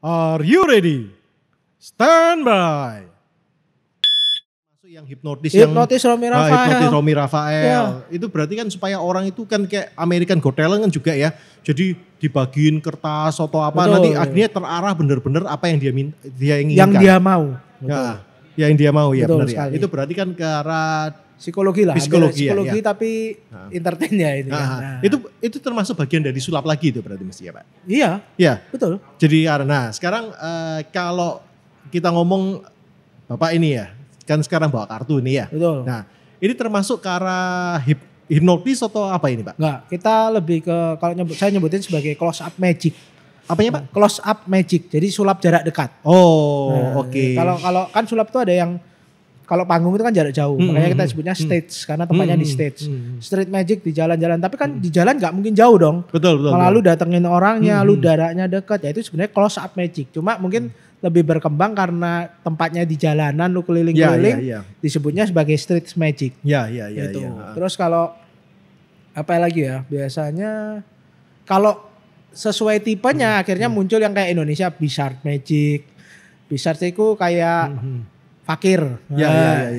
Are you ready? Stand by. Masuk yang Hipnotis Romi Rafael. Hipnotis Romi Rafael. Ya. Itu berarti kan supaya orang itu kan kayak American Got Talent kan juga ya. Jadi dibagiin kertas atau apa. Betul. Nanti akhirnya terarah bener-bener apa yang dia inginkan. Yang dia mau. Ya, yang dia mau ya Betul benar ya. Itu berarti kan ke arah psikologi lah. Psikologi ya, Psikologi ya. tapi entertain ya ini. Nah, itu termasuk bagian dari sulap lagi itu berarti mesti ya Pak? Iya, Ya. betul. Jadi nah sekarang kalau kita ngomong Bapak ini ya, kan sekarang bawa kartu ini ya. Betul. Nah ini termasuk ke arah hipnotis atau apa ini Pak? Enggak, kita lebih ke kalau saya nyebutin sebagai close up magic. Apanya Pak? Close up magic, jadi sulap jarak dekat. Oh oke. Kalau kan sulap itu ada yang kalau panggung itu kan jarak jauh, makanya kita sebutnya stage karena tempatnya di stage. Street magic di jalan-jalan, tapi kan di jalan nggak mungkin jauh dong. Betul. Malah lu datengin orangnya, lu daraknya deket, ya itu sebenarnya close up magic. Cuma mungkin lebih berkembang karena tempatnya di jalanan, lu keliling-keliling, disebutnya sebagai street magic. Ya. Gitu. Terus kalau apa lagi ya? Biasanya kalau sesuai tipenya akhirnya muncul yang kayak Indonesia Bizarre Magic. Bizarre itu kayak fakir. Ya.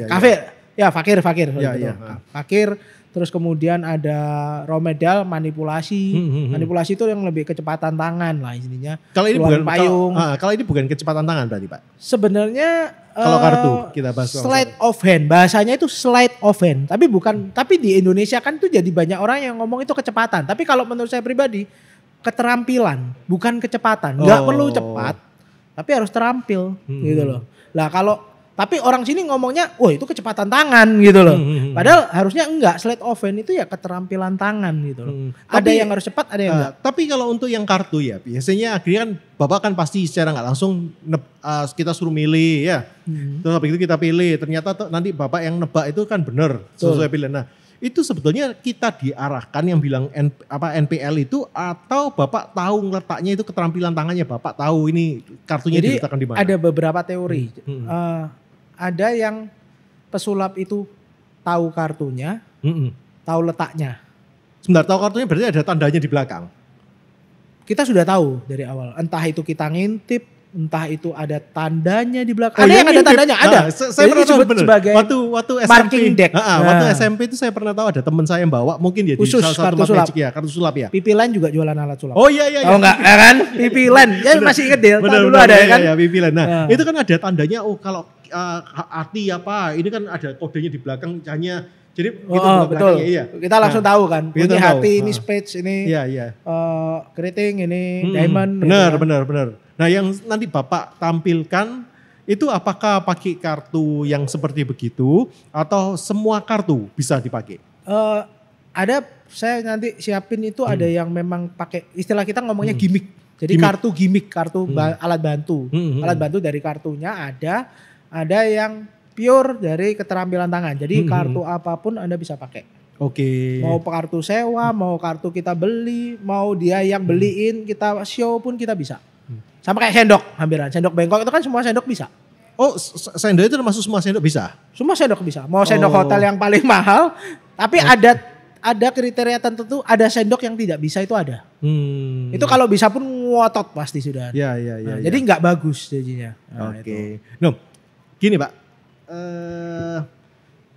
Kafir. Ya fakir. Ya. Fakir. Terus kemudian ada romedal manipulasi. Manipulasi itu yang lebih kecepatan tangan lah intinya. Kalau ini Keluaran bukan payung. kalau ini bukan kecepatan tangan berarti Pak. Sebenarnya Kalau kartu kita bahas sleight of hand, bahasanya itu sleight of hand, tapi di Indonesia kan tuh jadi banyak orang yang ngomong itu kecepatan. Tapi kalau menurut saya pribadi keterampilan, bukan kecepatan. Nggak perlu cepat, tapi harus terampil gitu loh. Lah tapi orang sini ngomongnya, wah itu kecepatan tangan gitu loh. Padahal harusnya enggak, sleight of hand itu ya keterampilan tangan gitu loh. Ada yang harus cepat, ada yang enggak. Tapi kalau untuk yang kartu ya, biasanya akhirnya kan Bapak kan pasti secara nggak langsung kita suruh milih ya. Terus habis itu kita pilih, ternyata nanti Bapak yang nebak itu kan benar sesuai pilihan. Nah itu sebetulnya kita diarahkan yang bilang NPL itu atau Bapak tahu letaknya itu keterampilan tangannya, Bapak tahu ini kartunya diletakkan di mana? Ada beberapa teori. Ada yang pesulap itu tahu kartunya, tahu letaknya. Sebentar, tahu kartunya berarti ada tandanya di belakang. Kita sudah tahu dari awal. Entah itu kita ngintip, entah itu ada tandanya di belakang. Ada yang ada tandanya, ada. Saya pernah tahu sebagai waktu SMP. Marking deck. Waktu SMP itu saya pernah tahu ada teman saya yang bawa, mungkin dia di salah satu kartu sulap. Magic ya, kartu sulap ya. Pipilan juga jualan alat sulap. Oh iya. Tahu enggak kan? Pipilan. Ya masih inget deh. Benar, dulu ada kan? Ya, pipilan. Nah, itu kan ada tandanya kalau arti apa, ini kan ada kodenya di belakang hanya jadi gitu betul. Iya. Kita langsung tahu kan. Ini hati, ini spades, ini iya. keriting, ini diamond. Benar. Nah, yang nanti Bapak tampilkan itu apakah pakai kartu yang seperti begitu atau semua kartu bisa dipakai? Ada, saya nanti siapin itu ada yang memang pakai, istilah kita ngomongnya gimmick. Jadi kartu gimmick, kartu alat bantu. Alat bantu dari kartunya ada yang pure dari keterampilan tangan. Jadi kartu apapun Anda bisa pakai. Oke. Mau kartu sewa, mau kartu kita beli, mau dia yang beliin, kita show pun kita bisa. Sama kayak sendok, hampiran. Sendok bengkok itu kan semua sendok bisa. Oh, sendok itu termasuk semua sendok bisa? Semua sendok bisa. Mau sendok hotel yang paling mahal, tapi ada kriteria tertentu, ada sendok yang tidak bisa itu ada. Itu kalau bisa pun ngotot pasti sudah. Iya. Jadi nggak bagus jadinya. Oke. No, gini Pak,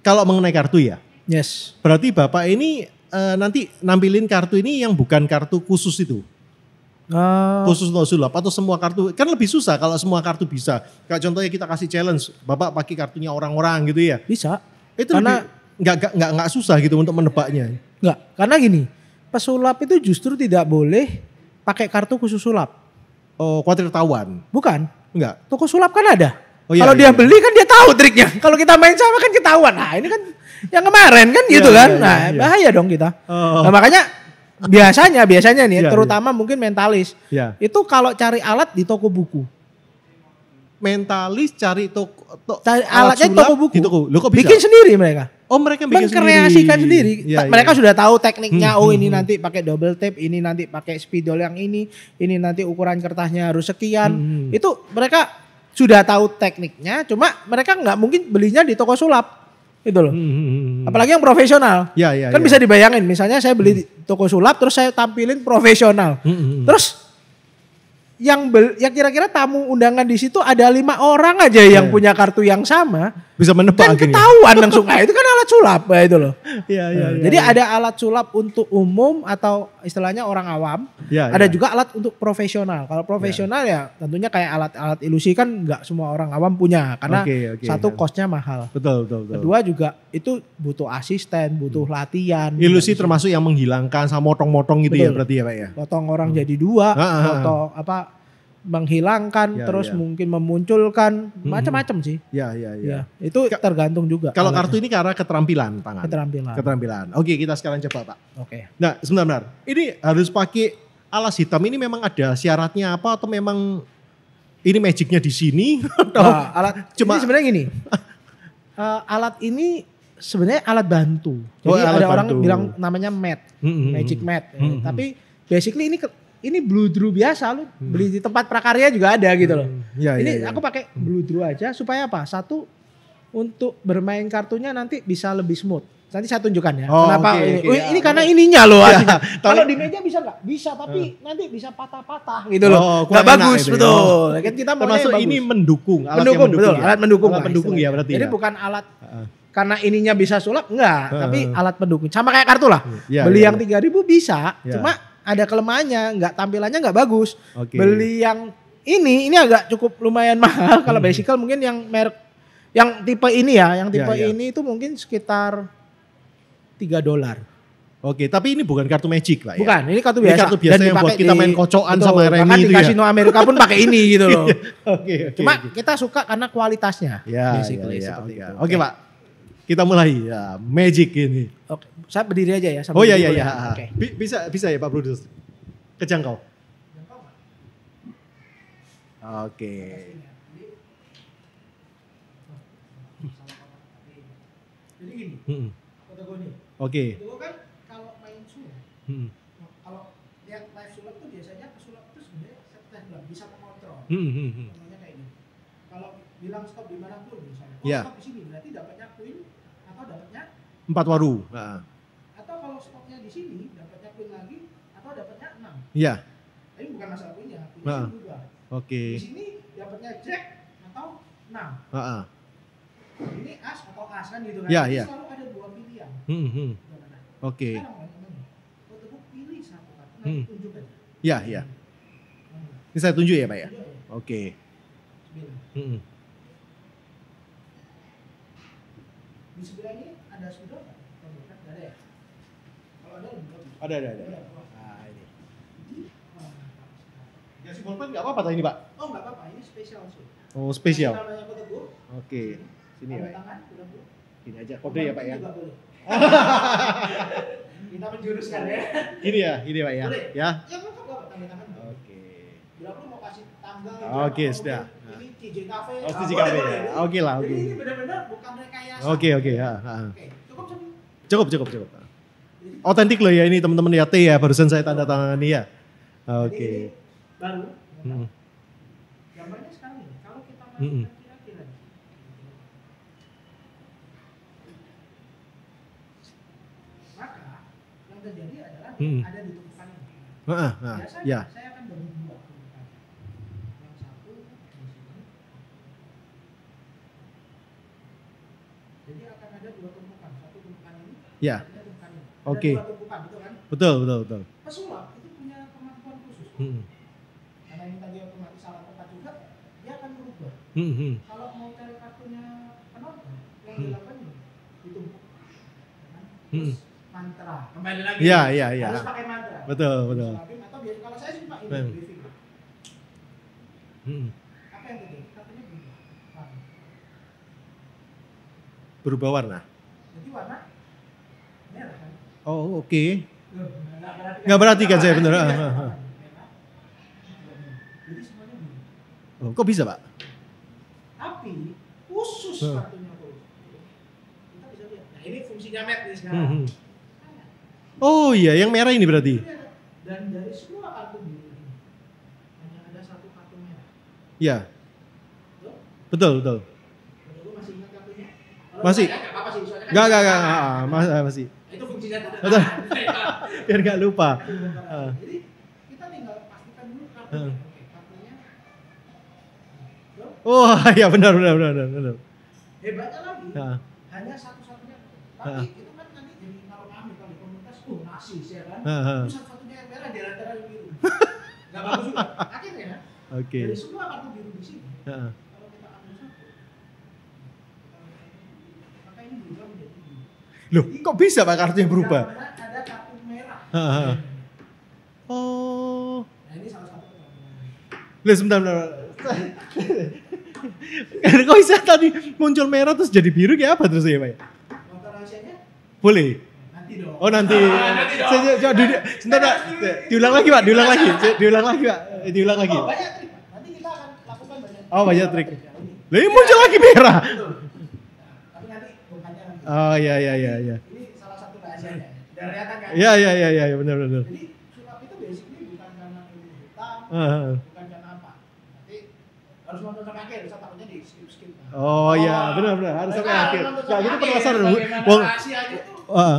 kalau mengenai kartu ya, yes. Berarti Bapak ini nanti nampilin kartu ini yang bukan kartu khusus itu, khusus untuk sulap atau semua kartu, kan lebih susah kalau semua kartu bisa. Kayak contohnya kita kasih challenge, Bapak pakai kartunya orang-orang gitu ya. Bisa. Itu karena nggak susah gitu untuk menebaknya. Nggak, karena gini, pesulap itu justru tidak boleh pakai kartu khusus sulap. Oh, khawatir ketahuan? Bukan. Enggak. Toko sulap kan ada. Oh, iya, kalau dia beli kan dia tahu triknya. Kalau kita main sama kan ketahuan. Nah ini kan yang kemarin kan gitu kan. Bahaya dong kita. Nah makanya biasanya nih terutama mungkin mentalis. Itu kalau cari alat di toko buku. Mentalis cari alatnya sulap, toko buku. Di toko. Loh, kok bisa? Bikin sendiri mereka. Oh mereka bikin mengkreasikan sendiri. Mereka sudah tahu tekniknya. Oh ini nanti pakai double tape, ini nanti pakai spidol yang ini nanti ukuran kertasnya harus sekian. Itu mereka sudah tahu tekniknya, cuma mereka nggak mungkin belinya di toko sulap. Gitu loh. Apalagi yang profesional. Kan bisa dibayangin, misalnya saya beli di toko sulap terus saya tampilin profesional. Terus yang kira-kira tamu undangan di situ ada 5 orang aja yang punya kartu yang sama, Bisa menebak kan akhirnya. ketahuan langsung. Nah, itu kan alat sulap ya itu loh. Iya. Jadi ada alat sulap untuk umum atau istilahnya orang awam. Ya, Ada ya. juga alat untuk profesional. Kalau profesional ya tentunya kayak alat-alat ilusi kan nggak semua orang awam punya karena Oke. satu kosnya mahal. Betul. Kedua juga itu butuh asisten, butuh latihan. Ilusi termasuk yang menghilangkan sama motong-motong gitu ya Betul. berarti ya Pak ya. Potong orang jadi 2, potong menghilangkan, Ya, terus ya. mungkin memunculkan macam-macam sih. Ya. Ya, itu tergantung juga. Kalau alatnya. kartu ini karena keterampilan tangan. Keterampilan. Oke, kita sekarang coba Pak. Oke. Nah, sebentar. Ini harus pakai alas hitam ini memang ada syaratnya apa atau memang ini magicnya di sini atau Nah, alat cuma ini sebenarnya gini. Alat ini sebenarnya alat bantu. Jadi Oh, alat ada orang bantu. bilang namanya mat, magic mat. Tapi basically ini bludru biasa lu beli di tempat prakarya juga ada gitu loh. Ya, Ini ya. aku pakai bludru aja supaya apa? Satu, untuk bermain kartunya nanti bisa lebih smooth. Nanti saya tunjukkan ya. Oh, Kenapa oke, ini? oke, Wih, ya. ini karena ininya loh. Ya, aslinya. Kalau tapi- di meja bisa nggak? Bisa, tapi nanti bisa patah-patah gitu loh. Oh, Nggak kurang enak bagus, itu ya. betul. Kan kita maunya Termasuk yang bagus. ini mendukung, alat yang Mendukung, betul, ya. alat mendukung. Alat lah pendukung ya istilahnya. berarti Jadi ya. bukan alat karena ininya bisa sulap, enggak. Tapi alat pendukung. Sama kayak kartu lah. Ya, Beli ya, yang 3.000 bisa, Ya. cuma ada kelemahannya, enggak, tampilannya enggak bagus. Oke. Beli yang ini agak cukup lumayan mahal. Kalau bicycle mungkin yang merek, yang tipe ini ya, yang tipe Ya. ini itu mungkin sekitar $3. Oke, tapi ini bukan kartu magic Pak ya. Bukan, ini kartu Ini biasa. kartu biasa yang buat dipakai kita main kocokan betul, sama remi bahkan itu di ya. kasino Amerika pun pakai ini gitu loh. Oke. Cuma kita suka karena kualitasnya. Ya, basically ya, seperti oke. itu. Oke Pak, kita mulai ya magic ini. Oke, saya berdiri aja ya. Oh sambil iya dulu iya. Oke. Bisa ya Pak Brutus. Kejangkau. Oke. Jadi gini, Mm-mm. Protagoni. Oke. Itu kan kalau main sulap, Mm-mm. kalau lihat live sulap tuh biasanya pesulap itu sebenarnya settle bisa mengontrol. Mm-mm. Contohnya kayak gini. Kalau bilang stop di mana pun misalnya, Iya. stop di sini berarti dapatnya queen atau dapatnya, 4 waru. Nah, atau kalau stopnya di sini dapatnya queen lagi atau dapatnya 6. iya. Tapi bukan masalah queennya, queennya Nah. berubah. Oke. Di sini dapatnya jack atau 6. Heeh. Ini as atau as kan gitu kan. Iya, Jadi iya. selalu ada 2 pilihan. Mm-mm. Gimana? Oke. Sekarang teman-teman, kau teguh pilih satu kartu, nanti tunjuk aja. Iya, iya. Ini saya tunjuk ya Pak ya. Tunjuk aja. Oke. 9. Mm-mm. Di sebelah ini ada spidol nggak? Nggak ada ya? Kalau ada lebih bagus. Ada. Ada. Nah, ini. Oh, Ya si pulpen nggak apa-apa tadi ini Pak. oh nggak apa-apa, ini spesial sih. Oh spesial. Namanya kau teguh. Oke. Sini ya Tanda Pak. tangan, udah Bu. Ini aja kode ya Pak ya. Juga boleh. Kita menjuruskan ya. Ini Pak ya. Boleh. Ya. Ya nggak apa-apa, tanda tangan. Oke. Bila perlu mau kasih tanggal. Oke, atau sudah. mungkin Ini TJ Cafe. Oh, TJ boleh, Cafe boleh. ya. Oke lah, oke. Jadi ini benar-benar bukan rekayasa. Oke. Ya. Oke, cukup sampai. Cukup. Otentik loh ya ini teman-teman ya T ya barusan saya tanda tangani ya. Jadi Oke. ini baru. Mm. Gambarnya sekarang ini. Kalau kita Mm-mm. masukkan kira-kira. Maka yang terjadi adalah ada di tumpukan ini. Biasanya Ya. saya akan bagi 2 tumpukan. Yang satu di sini. Jadi akan ada 2 tumpukan. Satu tumpukan ini. Ya. Satunya tumpukan ini. Oke. Ada 2 tumpukan, betul kan? Betul. Pesulap itu punya kemampuan khusus. Mm. Karena ini tadi otomatis salah tempat juga, dia akan berubah. Mm. Kalau mau cari kartunya penonton, yang dilakukan ini ditumpuk. Ya kan? Hmm. Terus mantra. Kembali lagi. Iya. Harus pakai mantra. Betul. Atau biasa kalau saya sih Pak ini Hmm. briefing. Mm. Apa yang terjadi? Kartunya berubah. Warna. Berubah warna. Jadi warna merah kan? Oh oke. Loh, Nggak berarti kan saya bener. Merah. Jadi semuanya biru. Oh, kok bisa Pak? Tapi khusus Hmm. kartunya khusus. Kita bisa lihat. Nah ini fungsinya map nih sekarang. Mm. Oh iya yang merah ini berarti. Dan dari semua kartu biru ini hanya ada satu kartu merah. Ya. Betul? Betul. Lu masih ingat kartunya? Kalau Masih. nggak apa-apa sih. Soalnya kan Enggak. Masih. itu fungsinya. Betul. Biar nggak lupa. Jadi kita tinggal pastikan dulu kartu. Hmm. Oke, kartu Oh ya benar. Hebatnya lagi, Nah. hanya satu-satunya. Tapi Nah. itu kan nanti jadi kalau kami kalau di komunitas nasi ya kan. Nah. Itu satu-satunya yang merah di antara yang biru. Gak bagus juga. Akhirnya Oke. dari semua kartu biru di sini, Heeh. kalau kita ambil satu, maka ini berubah menjadi biru. Loh, kok bisa Pak kartunya berubah? Karena ada kartu merah. Heeh. Oh. Nah ini salah satu pertanyaan. Loh sebentar. Kok bisa tadi muncul merah terus jadi biru kayak apa terus ya Pak? Faktor rahasianya? Boleh. Nanti dong. Oh nanti. Nanti dong. Sebentar Pak. Diulang lagi Pak. Diulang lagi Pak. Diulang lagi. Oh, banyak trik. Nanti kita akan lakukan banyak. Oh banyak trik. Ya, ini. Lah ini muncul lagi merah. Betul. Nah, tapi nanti bukannya nanti. Oh iya. Ini salah satu rahasianya. Udah kelihatan kan? Iya benar. Jadi sulap itu basically bukan karena ini hitam, Heeh. bukan karena apa. Nanti harus nonton sampai akhir, saya takutnya di skip. Oh iya benar harus sampai akhir. Enggak gitu penasaran. Wong rahasianya tuh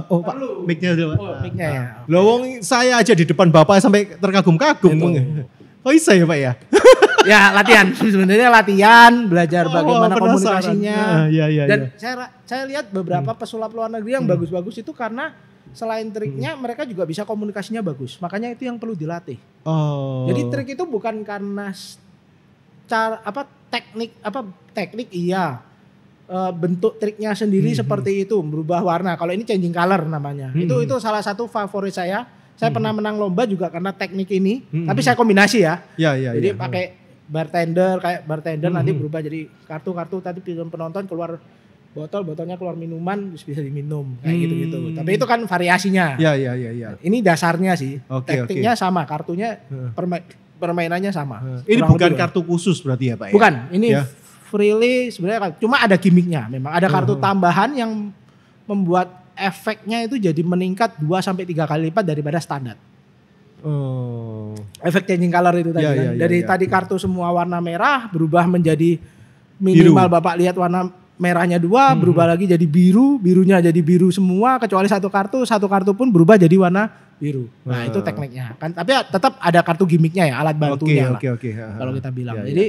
oh Pak, perlu. mic-nya dulu Pak. Oh, mic-nya ya. Loh wong saya aja di depan Bapak sampai terkagum-kagum. Oh bisa ya Pak ya? Ya latihan, sebenarnya latihan, belajar bagaimana penasaran. komunikasinya. Iya. Dan saya lihat beberapa pesulap luar negeri yang bagus-bagus itu karena selain triknya mereka juga bisa komunikasinya bagus. Makanya itu yang perlu dilatih. Oh. Jadi trik itu bukan karena cara teknik iya. Bentuk triknya sendiri seperti itu, berubah warna. Kalau ini changing color namanya. Itu salah satu favorit saya. Saya pernah menang lomba juga karena teknik ini. Tapi saya kombinasi ya. Iya. Jadi pakai bartender nanti berubah jadi kartu-kartu tadi penonton keluar botolnya keluar minuman terus bisa diminum kayak gitu-gitu. Tapi itu kan variasinya. Iya. Ini dasarnya sih. Oke. Tekniknya sama, kartunya permainannya sama. Ini Kurang bukan lebih. kartu khusus berarti ya Pak ya? Bukan, ini Ya. freely sebenarnya cuma ada gimmicknya. Memang ada kartu tambahan yang membuat efeknya itu jadi meningkat 2 sampai 3 kali lipat daripada standar. Oh. Efek changing color itu tadi kan. Iya. Dari tadi kartu semua warna merah berubah menjadi minimal Biru. Bapak lihat warna merahnya 2 berubah lagi jadi biru, birunya jadi biru semua kecuali satu kartu pun berubah jadi warna biru. Nah, itu tekniknya. Kan tapi tetap ada kartu gimmicknya ya, alat bantunya lah. Oke. Kalau kita bilang. Ya, Jadi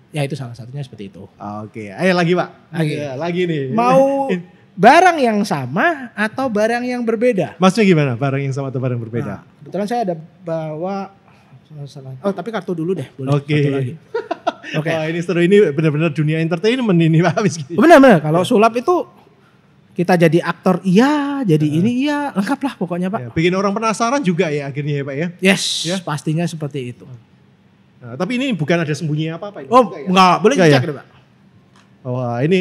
ya itu salah satunya seperti itu. Oke. Ayo lagi Pak. Lagi. Ya, lagi nih. Mau barang yang sama atau barang yang berbeda? Maksudnya gimana? Barang yang sama atau barang berbeda? Nah, kebetulan saya ada bawa tapi kartu dulu deh, boleh. Oke. Kartu lagi. Oke. Wah ini seru, ini benar-benar dunia entertainment ini Pak habis gini. Benar. Kalau sulap itu kita jadi aktor iya, jadi ini iya, lengkap lah pokoknya Pak. Ya, bikin orang penasaran juga ya akhirnya ya Pak ya. Yes, Ya. pastinya seperti itu. Nah, tapi ini bukan ada sembunyi apa-apa ini. Oh, enggak, boleh Enggak dicek ya? deh Pak. Wah ini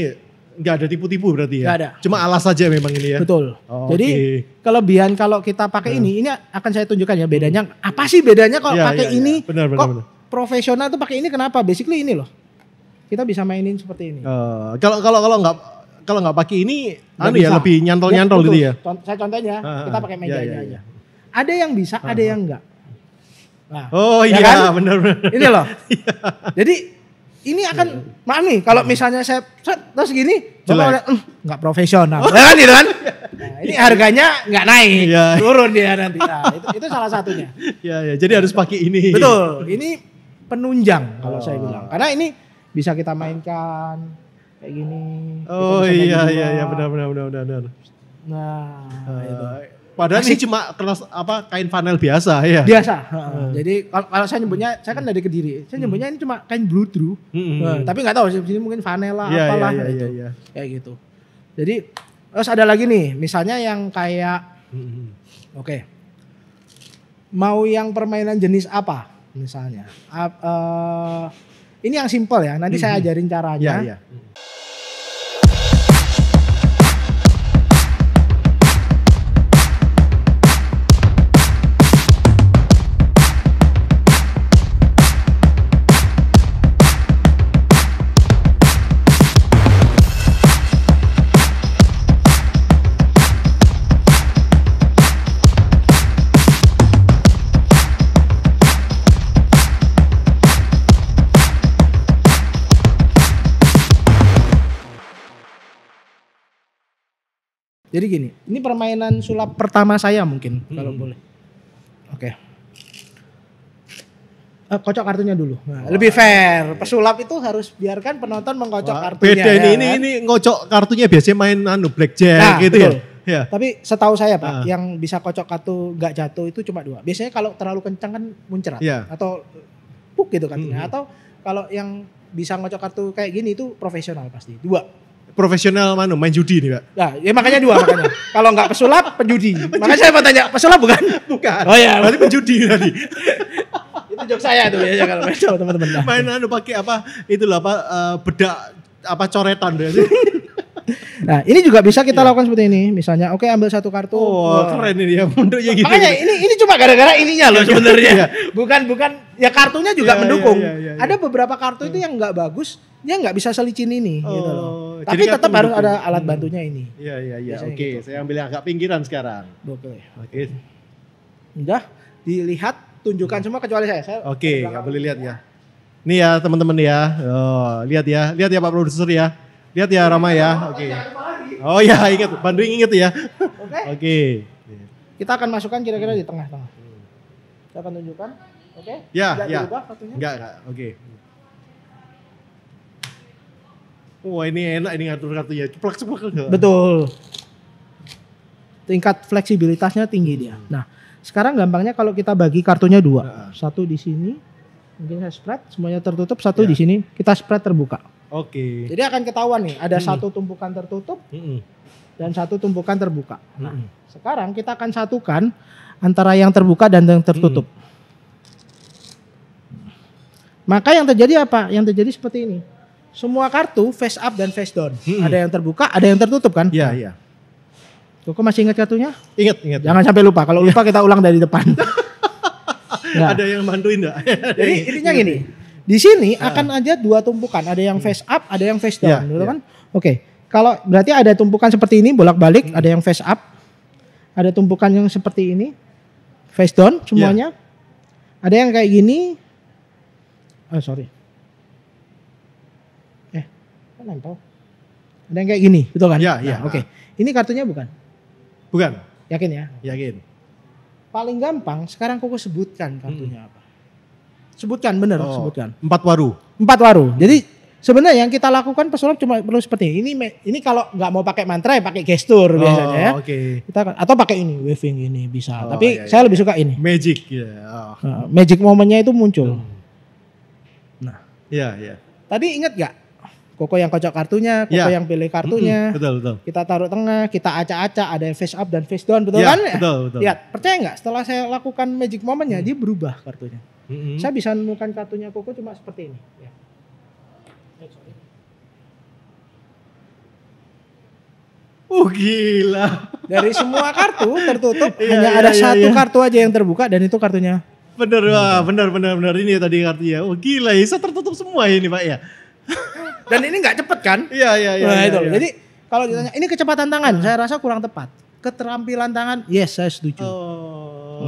nggak ada tipu-tipu berarti ya? Nggak ada. Cuma alas saja memang ini ya? Betul. Oh, Jadi oke. kelebihan kalau kita pakai ini akan saya tunjukkan ya bedanya. Apa sih bedanya kalau Ya, pakai ya, ya. ini? Benar. Kok profesional tuh pakai ini kenapa? Basically ini loh. Kita bisa mainin seperti ini. Kalau nggak pakai ini, Nggak ya bisa. lebih nyantol-nyantol betul. gitu ya? Saya contohnya, kita pakai mejanya ya. aja. Ada yang bisa, ada yang enggak. Nah, Oh ya iya, kan? benar. Ini loh. Jadi ini akan, maaf nih, kalau misalnya saya terus gini, Jelek. Bapak lihat, nggak profesional, ya kan gitu kan? Nah, ini harganya nggak naik, Iya. turun dia nanti. Nah, itu salah satunya. Ya, jadi harus pakai ini. Betul, ini penunjang kalau saya bilang. Karena ini bisa kita mainkan kayak gini. Oh kita bisa main iya, dua. benar. Nah, itu. Padahal ini cuma kertas kain flanel biasa ya. Biasa. Jadi kalau saya nyebutnya, saya kan dari Kediri. Saya nyebutnya ini cuma kain bludru. Tapi nggak tahu sini mungkin vanilla apalah gitu. Iya. Kayak gitu. Jadi terus ada lagi nih, misalnya yang kayak oke. Mau yang permainan jenis apa misalnya? Ini yang simple ya. Nanti saya ajarin caranya. Iya. Jadi gini, ini permainan sulap pertama saya mungkin kalau boleh. Oke. Kocok kartunya dulu. Nah, lebih fair. Pesulap itu harus biarkan penonton mengkocok kartunya. Beda ya, ini ngocok kartunya biasanya main blackjack gitu betul. ya. Tapi setahu saya Pak, yang bisa kocok kartu nggak jatuh itu cuma 2. Biasanya kalau terlalu kencang kan muncrat atau puk gitu kartunya. Atau kalau yang bisa ngocok kartu kayak gini itu profesional pasti. 2. Profesional main judi nih Pak. Nah, ya makanya 2 makanya. Kalau nggak pesulap, penjudi. Makanya saya mau tanya, pesulap bukan? Bukan. Oh ya, berarti penjudi tadi. Itu jok saya tuh ya kalau main sama teman-teman. Main pakai apa? Itulah bedak coretan deh. Nah, ini juga bisa kita lakukan seperti ini. Misalnya, oke ambil 1 kartu. Keren ini ya bentuknya gitu. Makanya ini cuma gara-gara ininya loh sebenarnya. bukan ya kartunya juga mendukung. Ada beberapa kartu itu yang nggak bagus, dia nggak bisa selicin ini gitu loh. Tapi tetap harus ada alat bantunya ini. Iya. Oke, saya ambil yang agak pinggiran sekarang. Oke. Udah dilihat, tunjukkan semua kecuali saya. Oke, nggak boleh lihat ya. Nih ya teman-teman ya. Lihat ya Pak Produser ya. Lihat ya Rama ya. Oke. Oh ya, ingat, Bandung ingat ya. Oke. Kita akan masukkan kira-kira di tengah-tengah. Saya akan tunjukkan. Oke. Ya. Enggak. Oke. Wah, ini enak ini ngatur kartunya. Ceplok. Betul. Tingkat fleksibilitasnya tinggi dia. Nah, sekarang gampangnya kalau kita bagi kartunya 2. 1 di sini. Mungkin saya spread, semuanya tertutup. 1 di sini, kita spread terbuka. Oke. Jadi akan ketahuan nih, ada 1 tumpukan tertutup dan 1 tumpukan terbuka. Nah, sekarang kita akan satukan antara yang terbuka dan yang tertutup. Maka yang terjadi apa? Yang terjadi seperti ini. Semua kartu face up dan face down. Ada yang terbuka, ada yang tertutup kan? Iya. Koko masih ingat kartunya? Ingat. Jangan sampai lupa. Kalau lupa kita ulang dari depan. Nah. Ada yang bantuin enggak? Jadi intinya gini. Di sini akan ada 2 tumpukan, ada yang face up, ada yang face down, gitu kan? Oke. Kalau berarti ada tumpukan seperti ini bolak-balik, ada yang face up, ada tumpukan yang seperti ini, face down semuanya. Ada yang kayak gini. Kan nempel. Ada yang kayak gini, betul kan? Iya. Oke. Ini kartunya bukan? Bukan. Yakin ya? Yakin. Paling gampang sekarang Koko sebutkan kartunya apa. Sebutkan bener, sebutkan. 4 waru. 4 waru. Jadi sebenarnya yang kita lakukan pesulap cuma perlu seperti ini. Ini kalau nggak mau pakai mantra ya pakai gestur biasanya ya. Oke. Kita atau pakai ini waving ini bisa. Tapi saya lebih suka ini. Magic ya. Magic momennya itu muncul. Nah. Iya. Tadi ingat nggak? Koko yang kocok kartunya, Koko yang pilih kartunya. Betul. Kita taruh tengah, kita acak-acak, ada yang face up dan face down, betul kan? Betul. Lihat, percaya nggak? Setelah saya lakukan magic momennya, dia berubah kartunya. Saya bisa menemukan kartunya Koko cuma seperti ini. Ya. Gila. Dari semua kartu tertutup, hanya ada 1 kartu aja yang terbuka dan itu kartunya. Bener. Ini tadi kartunya. Gila, bisa tertutup semua ini Pak ya. Dan ini nggak cepet kan? Iya. Nah, itu. Jadi kalau ditanya, ini kecepatan tangan, saya rasa kurang tepat. Keterampilan tangan, yes saya setuju.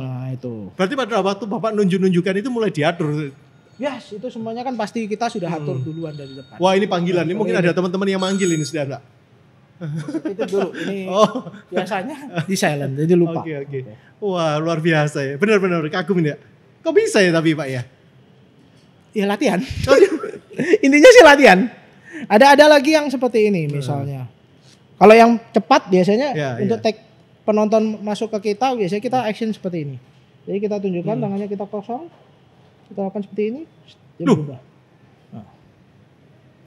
Nah itu. Berarti pada waktu Bapak nunjuk-nunjukkan itu mulai diatur. Yes, itu semuanya kan pasti kita sudah atur duluan dari depan. Wah ini panggilan, ini mungkin ada teman-teman yang manggil ini sudah enggak? Itu dulu, ini biasanya di silent, jadi lupa. Oke. Wah luar biasa ya, benar-benar kagum ini ya. Kok bisa ya tapi Pak ya? Ya latihan. Intinya sih latihan. Ada lagi yang seperti ini misalnya. Kalau yang cepat biasanya untuk take penonton masuk ke kita, biasanya kita action seperti ini. Jadi kita tunjukkan tangannya kita kosong, kita lakukan seperti ini, dia berubah.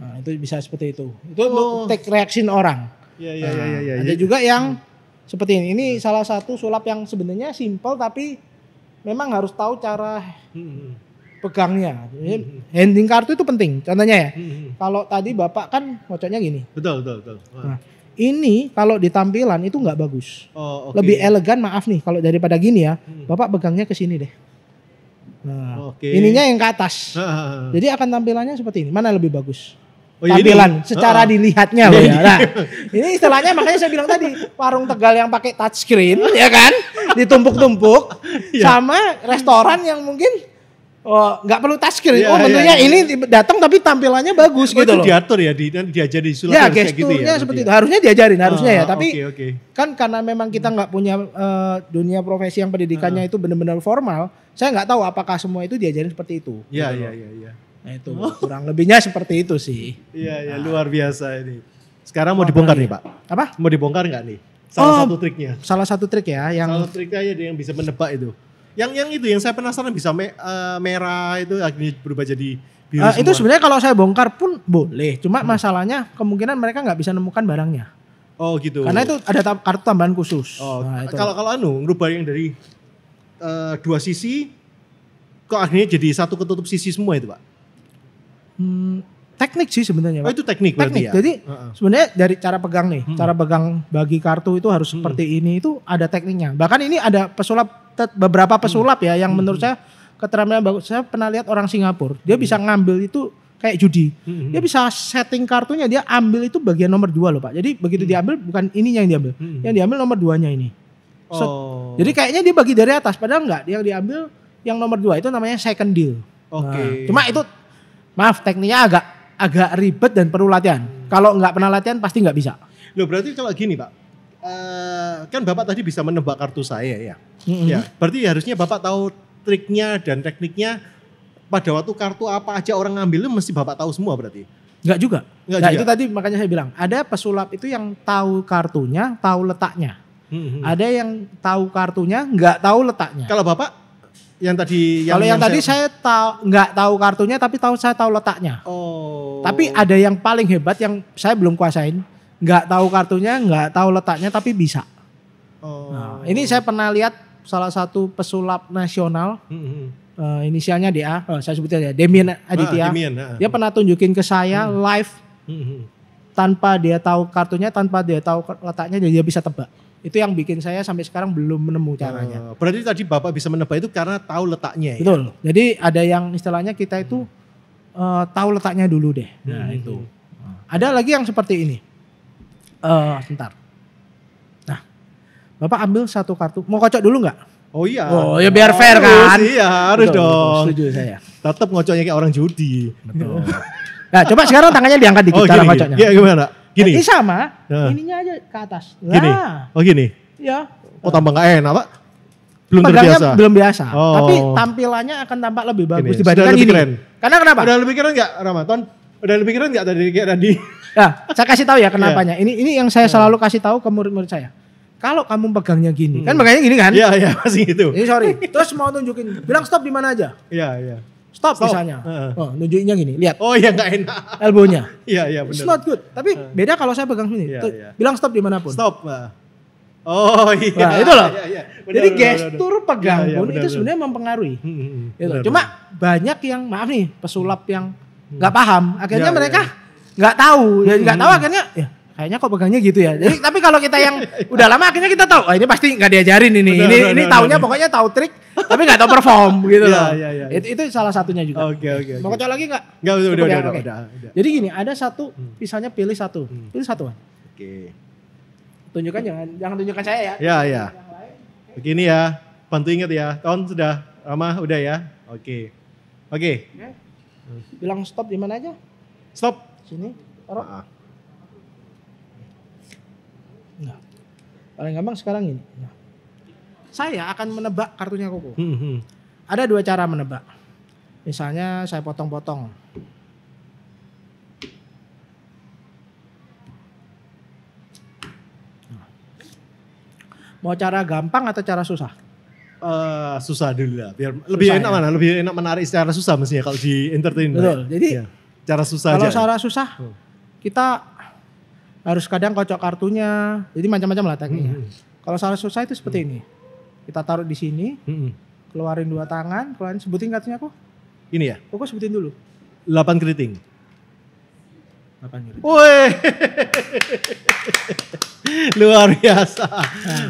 Nah itu bisa seperti itu. Itu untuk take reaction orang. Iya. Ada juga yang seperti ini. Ini salah satu sulap yang sebenarnya simple tapi memang harus tahu cara pegangnya. Handling kartu itu penting. Contohnya ya, kalau tadi Bapak kan ngocoknya gini. Betul. Nah, ini kalau di tampilan itu nggak bagus. Lebih elegan, maaf nih, kalau daripada gini ya, Bapak pegangnya ke sini deh. Nah, ininya yang ke atas. Jadi akan tampilannya seperti ini. Mana lebih bagus? Tampilan secara dilihatnya loh ya. Nah, ini istilahnya makanya saya bilang tadi, warung Tegal yang pakai touchscreen ya kan, ditumpuk-tumpuk, sama restoran yang mungkin Oh, nggak perlu touchscreen. Iya, Oh, bentuknya iya, ini datang tapi tampilannya bagus gitu itu loh. diatur ya, diajari sulap Ya, kayak gitu gesturnya ya. seperti itu. Harusnya diajarin, harusnya ya. Tapi Oke. kan karena memang kita nggak punya dunia profesi yang pendidikannya itu benar-benar formal, saya nggak tahu apakah semua itu diajarin seperti itu. Iya. Nah itu kurang lebihnya seperti itu sih. Iya, luar biasa ini. Sekarang mau dibongkar nih, Pak. Apa? Mau dibongkar nggak nih? Salah satu triknya. Salah satu trik ya yang Salah satu triknya ya yang bisa menebak itu. Yang saya penasaran bisa merah itu akhirnya berubah jadi biru semua. itu sebenarnya kalau saya bongkar pun boleh. Cuma masalahnya kemungkinan mereka nggak bisa nemukan barangnya. Oh gitu. Karena itu ada kartu tambahan khusus. Oh, Nah, itu. kalau ngerubah yang dari dua sisi kok akhirnya jadi satu ketutup sisi semua itu, Pak? Teknik sih sebenarnya. Oh, Pak. itu teknik berarti ya. Jadi sebenarnya dari cara pegang nih, cara pegang bagi kartu itu harus seperti ini, itu ada tekniknya. Bahkan ini ada beberapa pesulap ya yang menurut saya keterampilan bagus. Saya pernah lihat orang Singapura, dia bisa ngambil itu kayak judi. Dia bisa setting kartunya, dia ambil itu bagian nomor 2 loh Pak. Jadi begitu diambil bukan ininya yang diambil, yang diambil nomor 2-nya ini. Oh. Jadi kayaknya dia bagi dari atas, padahal enggak. Dia diambil yang nomor 2 itu namanya second deal. Oke. Nah, cuma itu maaf tekniknya agak ribet dan perlu latihan. Kalau nggak pernah latihan pasti nggak bisa. Loh berarti kalau gini Pak, kan Bapak tadi bisa menebak kartu saya ya. Ya, berarti harusnya Bapak tahu triknya dan tekniknya pada waktu kartu apa aja orang ngambil mesti Bapak tahu semua berarti. Nggak juga. Nggak Nah juga. itu tadi makanya saya bilang, ada pesulap itu yang tahu kartunya, tahu letaknya. Ada yang tahu kartunya, nggak tahu letaknya. Kalau Bapak yang tadi Kalau yang tadi saya tahu nggak tahu kartunya tapi saya tahu letaknya. Oh. Tapi ada yang paling hebat yang saya belum kuasain, nggak tahu kartunya, nggak tahu letaknya tapi bisa. Oh. Nah, ini saya pernah lihat salah satu pesulap nasional, inisialnya DA, saya sebutnya ya, Demian Aditya. Dia pernah tunjukin ke saya live tanpa dia tahu kartunya, tanpa dia tahu letaknya, dia bisa tebak. Itu yang bikin saya sampai sekarang belum menemu caranya. Berarti tadi Bapak bisa menebak itu karena tahu letaknya ya? Betul. Jadi ada yang istilahnya kita itu tahu letaknya dulu deh. Nah itu. Ada lagi yang seperti ini. Sebentar. Nah, Bapak ambil satu kartu. Mau kocok dulu nggak? Oh iya. Oh ya biar fair kan. Iya harus Betul, dong. Setuju saya. Tetap ngocoknya kayak orang judi. Betul. Nah coba sekarang tangannya diangkat dikit cara kocoknya. Iya gimana? Gini. Ini sama. Ininya aja ke atas. Nah, Gini. Oh gini. Ya. Oh tambah gak enak Pak? Belum Pegangnya terbiasa? belum biasa. Oh. Tapi tampilannya akan tampak lebih bagus Gini, dibandingkan sudah lebih ini. keren. Karena kenapa? Udah lebih keren gak Ramaton? Udah lebih keren gak tadi kayak tadi? Nah, saya kasih tahu ya kenapanya. Ini yang saya selalu kasih tahu ke murid-murid saya. Kalau kamu pegangnya gini, kan pegangnya gini kan? Iya masih gitu. Ini sorry. Terus mau tunjukin, bilang stop di mana aja. Iya. Stop misalnya. Oh, nunjukinnya gini, lihat. Oh iya gak enak. Elbownya. Iya It's benar. not good. Tapi beda kalau saya pegang sini. Iya, Tuh, iya. bilang stop dimanapun. Stop. Oh iya. Nah, itu loh. Iya. Benar, Jadi benar, gestur benar. pegang Iya, pun benar, itu benar. sebenarnya mempengaruhi. Gitu. Benar, Cuma benar. banyak yang maaf nih pesulap yang nggak paham. Akhirnya Iya, mereka nggak tahu. Jadi nggak tahu akhirnya ya kayaknya kok pegangnya gitu ya. Jadi tapi kalau kita yang udah lama akhirnya kita tahu. Oh, ini pasti nggak diajarin ini. Ini taunya pokoknya tahu trik tapi nggak tahu perform gitu loh. Iya. Itu salah satunya juga. Oke. Mau kocok lagi nggak? Enggak Cukup ya? udah. Oke. Jadi gini, ada satu, misalnya pilih satu. Pilih satu. Oke. Tunjukkan jangan tunjukkan saya ya. Iya. Begini ya. Bantu ingat ya. Ton sudah Rama udah ya. Oke. Bilang stop di mana aja? Stop. Sini. Taruh. Nah, paling gampang sekarang ini. Nah, saya akan menebak kartunya Koko. Ada 2 cara menebak. Misalnya saya potong-potong. Mau cara gampang atau cara susah? Susah dulu lah. Biar lebih Susah, enak ya? mana? Lebih enak menarik secara susah mestinya kalau di entertain. Betul. Jadi Ya. Cara susah kalau aja. cara susah kita harus kadang kocok kartunya. Jadi macam-macam lah tekniknya. Kalau cara susah itu seperti ini. Kita taruh di sini, keluarin 2 tangan, sebutin kartunya kok. Ini ya. Kok sebutin dulu. 8 keriting. 8 gitu. Woi. Luar biasa.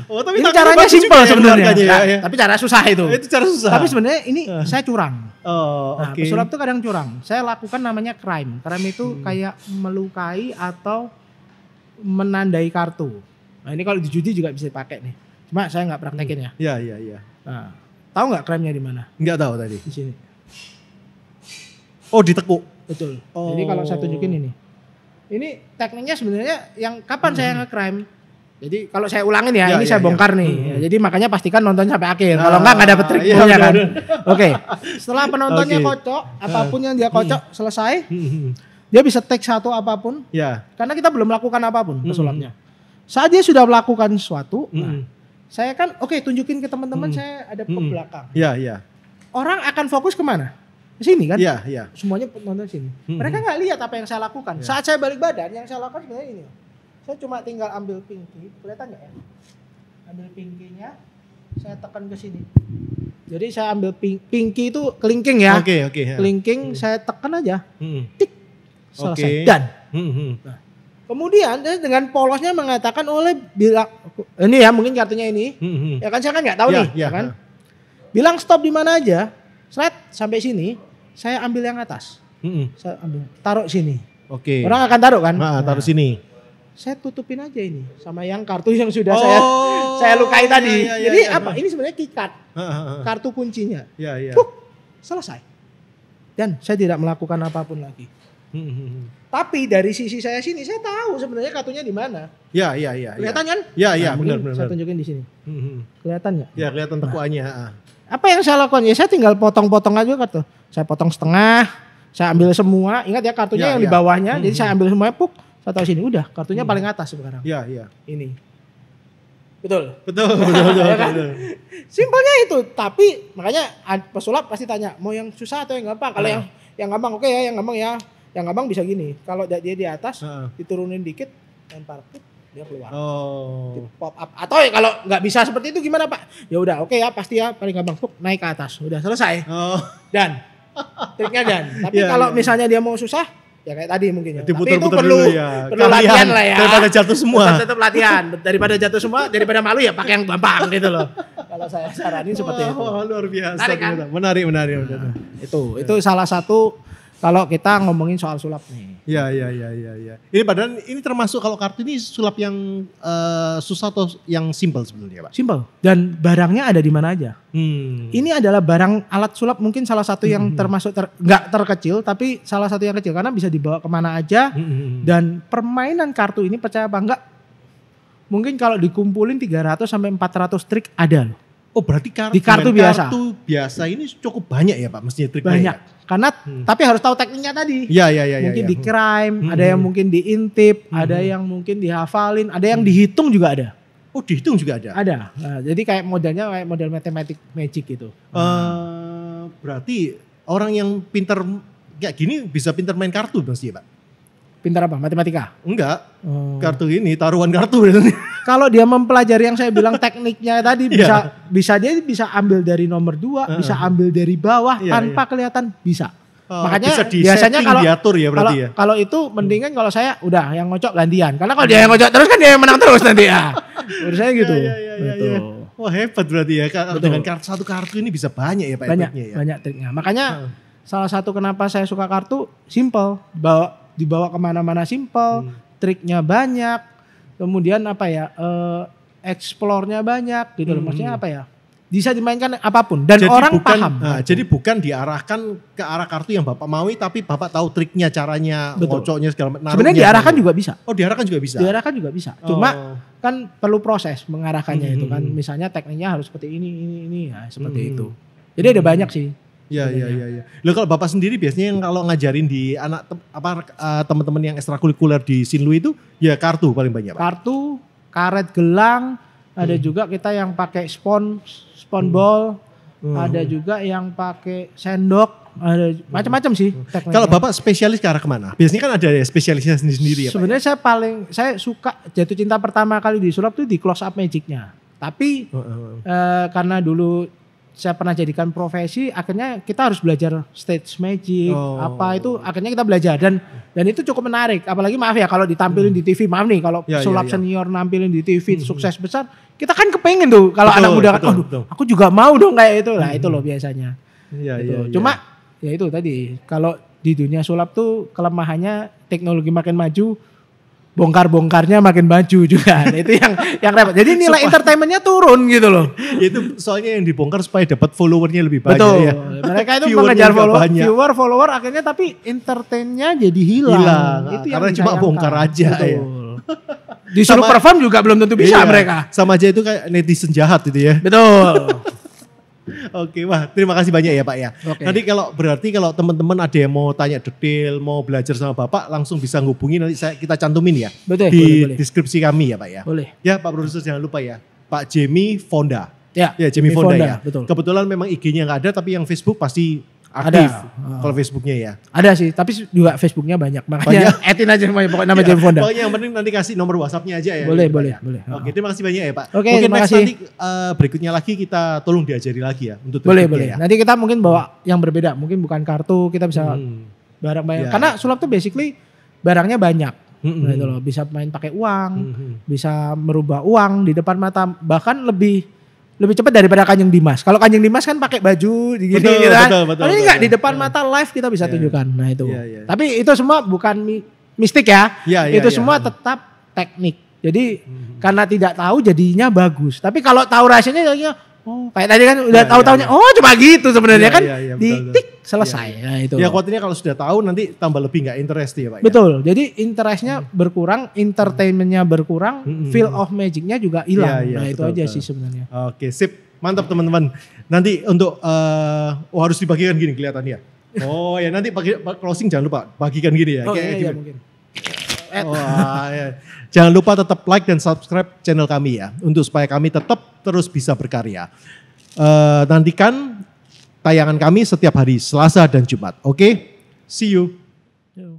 Oh, tapi Ini tangannya caranya bagus juga simpel ya sebenarnya. keluarganya Nah, ya. tapi cara susah itu. Itu cara susah. Tapi sebenarnya ini saya curang. Oh, Nah, oke. pesulap itu kadang curang. Saya lakukan namanya crime. Crime itu kayak melukai atau menandai kartu. Nah, ini kalau di judi juga bisa dipakai nih. Cuma saya nggak praktekin ya. Iya. Nah, tahu nggak crime-nya di mana? Enggak tahu tadi. Di sini. Oh ditekuk. Betul. Oh. Jadi kalau saya tunjukin ini. Ini tekniknya sebenarnya yang kapan saya nge-crime. Jadi kalau saya ulangin ya, ini saya bongkar nih. Ya, jadi makanya pastikan nonton sampai akhir. Kalau enggak dapet triknya kan. Oke. Setelah penontonnya kocok, apapun yang dia kocok selesai, dia bisa take satu apapun. Ya. Karena kita belum melakukan apapun pesulapnya. Saat dia sudah melakukan sesuatu, nah, saya kan tunjukin ke teman-teman saya ada ke belakang. Iya, iya. Orang akan fokus kemana? Ke sini kan? Iya, iya. Semuanya nonton sini. Mereka nggak lihat apa yang saya lakukan. Saat saya balik badan, yang saya lakukan sebenarnya ini. Saya cuma tinggal ambil pinky, kelihatan nggak ya? Ambil pinkynya, saya tekan ke sini. Jadi saya ambil pinky itu kelingking ya. Oke. Kelingking saya tekan aja. Tik. Selesai. Oke. Dan. Nah, kemudian dengan polosnya mengatakan oleh bilang ini ya mungkin kartunya ini. Ya kan saya kan nggak tahu nih, ya kan? Bilang stop di mana aja. Sampai sini, saya ambil yang atas. Saya ambil, taruh sini. Oke. Orang akan taruh kan? Taruh sini. Saya tutupin aja ini sama yang kartu yang sudah saya lukai tadi. Jadi apa? Ini sebenarnya keycard. Kartu kuncinya. Iya. Selesai. Dan saya tidak melakukan apapun lagi. Tapi dari sisi saya sini, saya tahu sebenarnya kartunya di mana. Iya. Kelihatan kan? Iya, nah, benar. Saya tunjukin di sini. Kelihatan nggak? Ya, kelihatan tekuannya. Apa yang saya lakukan? Ya saya tinggal potong-potong aja kartu. Saya potong setengah, saya ambil semua. Ingat ya kartunya yang di bawahnya. Jadi saya ambil semuanya, saya taruh sini. Udah, kartunya paling atas sekarang. Iya. Ini. Betul. Ya kan? Simpelnya itu. Tapi makanya pesulap pasti tanya, mau yang susah atau yang gampang? Kalau yang gampang oke ya, yang gampang ya. Yang gampang bisa gini. Kalau dia di atas, diturunin dikit, lempar dia keluar. Pop up. Atau kalau nggak bisa seperti itu gimana Pak? Ya udah oke ya pasti ya paling gampang naik ke atas. Udah selesai. Dan triknya dan. Tapi kalau misalnya dia mau susah ya kayak tadi mungkin ya. Tapi itu perlu latihan lah ya. Daripada jatuh semua. Tetap latihan. Daripada jatuh semua, daripada malu ya pakai yang gampang gitu loh. Kalau saya saranin seperti itu. Luar biasa. Menarik kan? Menarik. Itu salah satu kalau kita ngomongin soal sulap nih. Iya. Ini padahal ini termasuk kalau kartu ini sulap yang susah atau yang simple sebenarnya Pak? Simple. Dan barangnya ada di mana aja. Ini adalah barang alat sulap mungkin salah satu yang termasuk nggak terkecil tapi salah satu yang kecil karena bisa dibawa kemana aja. Dan permainan kartu ini percaya apa enggak? Mungkin kalau dikumpulin 300 sampai 400 trik ada loh. Oh berarti di kartu biasa. Kartu biasa ini cukup banyak ya Pak mestinya triknya. Banyak. Ya? Karena tapi harus tahu tekniknya tadi. Iya. Mungkin di crime, ada yang mungkin diintip, ada yang mungkin dihafalin, ada yang dihitung juga ada. Oh dihitung juga ada? Ada. Nah, jadi kayak modelnya kayak model matematik magic gitu. Berarti orang yang pintar kayak gini bisa pintar main kartu mesti ya Pak? Pintar apa? Matematika? Enggak. Kartu ini taruhan kartu. Kalau dia mempelajari yang saya bilang tekniknya tadi bisa dia bisa ambil dari nomor 2, bisa ambil dari bawah tanpa kelihatan bisa. Makanya bisa biasanya kalau diatur ya berarti ya. Kalau itu mendingan kalau saya udah yang ngocok gantian. Karena kalau dia yang ngocok terus kan dia yang menang terus nanti ya. Menurut saya gitu. Iya. Wah hebat berarti ya. Dengan satu kartu ini bisa banyak ya Pak. Banyak triknya. Makanya salah satu kenapa saya suka kartu simple. Dibawa kemana-mana simple, triknya banyak, kemudian apa ya, explore-nya banyak gitu loh. Maksudnya apa ya, bisa dimainkan apapun dan jadi orang paham. Jadi bukan diarahkan ke arah kartu yang Bapak maui, tapi Bapak tahu triknya, caranya, ngocoknya segala macam. Sebenarnya diarahkan juga bisa. Oh diarahkan juga bisa? Diarahkan juga bisa, cuma kan perlu proses mengarahkannya itu kan. Misalnya tekniknya harus seperti ini, ya seperti itu. Jadi ada banyak sih. Iya. Loh kalau Bapak sendiri biasanya yang kalau ngajarin di teman-teman yang ekstrakurikuler di Sinlu itu ya kartu paling banyak Pak? Kartu, karet gelang, ada juga kita yang pakai spon ball, ada juga yang pakai sendok, ada macam-macam sih tekniknya. Kalau Bapak spesialis ke arah kemana? Biasanya kan ada spesialisnya sendiri-sendiri ya Pak? Sebenarnya saya suka jatuh cinta pertama kali di sulap tuh di close up magicnya. Tapi karena dulu saya pernah jadikan profesi, akhirnya kita harus belajar stage magic, apa itu akhirnya kita belajar dan itu cukup menarik. Apalagi maaf ya kalau ditampilin di TV, maaf nih kalau sulap senior nampilin di TV sukses besar, kita kan kepengen tuh kalau anak muda kan, aku juga mau dong kayak itu lah, itu loh biasanya. Cuma ya itu tadi, kalau di dunia sulap tuh kelemahannya teknologi makin maju, bongkar-bongkarnya makin maju juga. Nah, itu yang repot. Jadi nilai entertainmentnya turun gitu loh. Itu soalnya yang dibongkar supaya dapat followernya lebih banyak. Betul. Ya. Mereka itu viewernya mengejar nggak banyak. follower akhirnya tapi entertainnya jadi hilang. Itu yang karena cuma disayangkan. bongkar aja Betul. ya. Disuruh perform juga belum tentu bisa mereka. Sama aja itu kayak netizen jahat gitu ya. Betul. Oke, wah terima kasih banyak ya Pak ya. Oke. Nanti kalau teman-teman ada yang mau tanya detail, mau belajar sama Bapak, langsung bisa hubungi nanti kita cantumin ya. Betul, di boleh. deskripsi kami ya Pak ya. Boleh. Ya Pak Produser jangan lupa ya, Pak Jamie Fonda. Ya, Jamie Fonda ya. Betul. Kebetulan memang IG-nya nggak ada, tapi yang Facebook pasti aktif. Ada. Kalau Facebooknya ya. Ada sih, tapi juga Facebooknya banyak. Makanya add-in aja pokoknya nama Jamie Fonda. Pokoknya yang penting nanti kasih nomor WhatsApp-nya aja ya. Boleh, gitu, Pak, boleh, ya. boleh. Oke, terima kasih banyak ya Pak. Oke, mungkin terima next kasih. nanti berikutnya lagi kita tolong diajari lagi ya. Untuk Boleh, berikutnya boleh. ya. Nanti kita mungkin bawa yang berbeda. Mungkin bukan kartu, kita bisa barang banyak. Ya. Karena sulap tuh basically barangnya banyak. Hmm. Nah itu loh, bisa main pakai uang, bisa merubah uang di depan mata, bahkan lebih cepat daripada Kanjeng Dimas. Kalau Kanjeng Dimas kan pakai baju gini Betul, gitu kan. betul, Ini betul. enggak di depan mata live kita bisa tunjukkan. Nah itu. Iya. Tapi itu semua bukan mistik ya. Iya, Itu iya. semua tetap teknik. Jadi karena tidak tahu jadinya bagus. Tapi kalau tahu rahasianya jadinya kayak tadi kan udah Iya, tahu-taunya iya. cuma gitu sebenarnya Iya, kan. iya, iya, Di betul, tik selesai. Nah itu. Ya khawatirnya kalau sudah tahu nanti tambah lebih nggak interest ya Pak ya. Betul. Jadi interestnya berkurang, entertainmentnya berkurang, feel of magicnya juga hilang. Iya, iya, Nah itu betul, aja betul. sih sebenarnya. Oke, sip. Mantap teman-teman. Nanti untuk harus dibagikan gini kelihatannya. Oh ya nanti closing jangan lupa bagikan gini ya. Oh Kayak iya, gimana? mungkin. Wah, ya. Jangan lupa tetap like dan subscribe channel kami ya. Untuk supaya kami tetap terus bisa berkarya. Nantikan tayangan kami setiap hari Selasa dan Jumat. Oke? See you. Yo.